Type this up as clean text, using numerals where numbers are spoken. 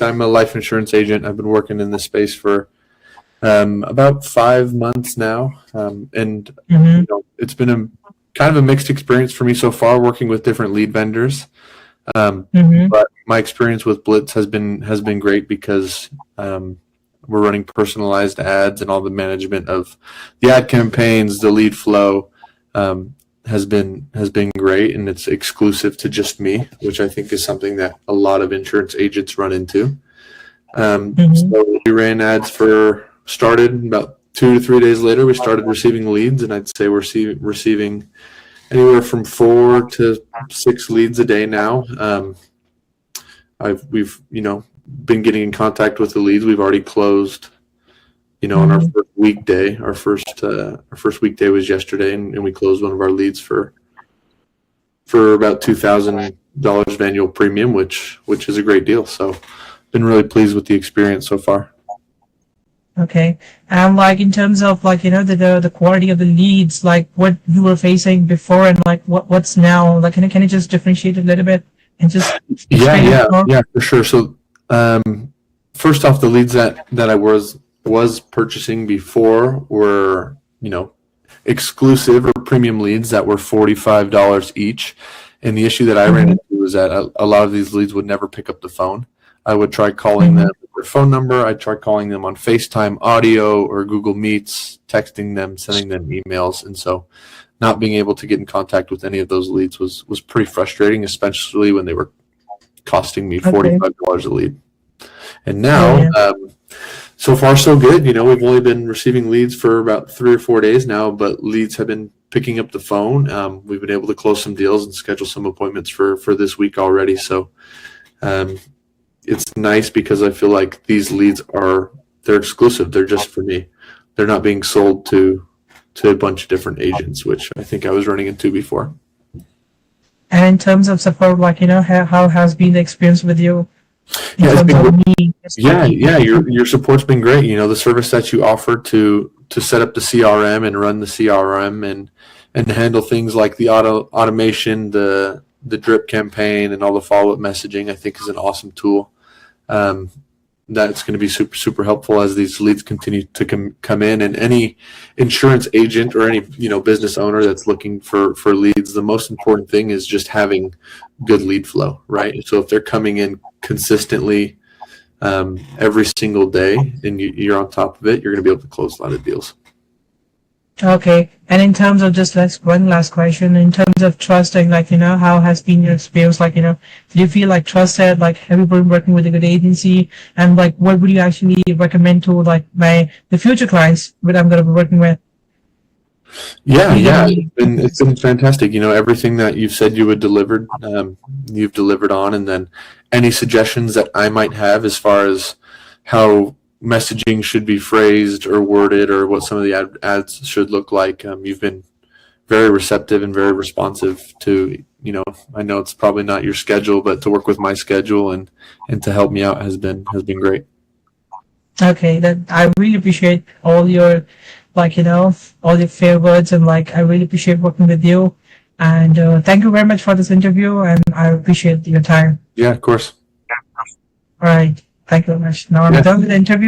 I'm a life insurance agent. I've been working in this space for about 5 months now, and it's been a kind of a mixed experience for me so far, working with different lead vendors. But my experience with Blitz has been great because we're running personalized ads, and all the management of the ad campaigns, the lead flow has been great, and it's exclusive to just me, which I think is something that a lot of insurance agents run into. So we ran ads started about 2 to 3 days later. We started receiving leads, and I'd say we're receiving anywhere from 4 to 6 leads a day now. We've been getting in contact with the leads. We've already closed, on our first weekday. Our first weekday was yesterday, and we closed one of our leads for about $2,000 of annual premium, which is a great deal. So, been really pleased with the experience so far. Okay, and in terms of the quality of the leads, what you were facing before and what's now, can you just differentiate a little bit and just yeah, for sure. So first off, the leads that I was purchasing before were exclusive or premium leads that were $45 each, and the issue that I ran into was that a lot of these leads would never pick up the phone. I would try calling them with their phone number. I'd try calling them on FaceTime audio or Google Meets, texting them, sending them emails. And so not being able to get in contact with any of those leads was pretty frustrating, especially when they were costing me $45 a lead. And now, so far so good. We've only been receiving leads for about 3 or 4 days now, but leads have been picking up the phone. We've been able to close some deals and schedule some appointments for this week already. So, it's nice because I feel like these leads they're exclusive. They're just for me. They're not being sold to a bunch of different agents, which I think I was running into before. And in terms of support, how has been the experience with you? Your support's been great. The service that you offer to set up the CRM and run the CRM and handle things like the automation, the drip campaign, and all the follow-up messaging, I think is an awesome tool. That's going to be super, super helpful as these leads continue to come in. And any insurance agent or any business owner that's looking for leads, the most important thing is just having good lead flow, right? So if they're coming in consistently every single day and you're on top of it, you're going to be able to close a lot of deals. Okay, and in terms of just one last question, in terms of trusting, how has been your experience? Do you feel trusted? Have you been working with a good agency? And what would you actually recommend to the future clients that I'm going to be working with? Yeah, it's been fantastic. Everything that you've said you would deliver, you've delivered on, and then any suggestions that I might have as far as how messaging should be phrased or worded, or what some of the ads should look like. You've been very receptive and very responsive to, I know it's probably not your schedule, but to work with my schedule and to help me out has been great. Okay, I really appreciate all your, all your fair words, and I really appreciate working with you. And thank you very much for this interview, and I appreciate your time. Yeah, of course. All right. Thank you very much. Now I'm done with the interview.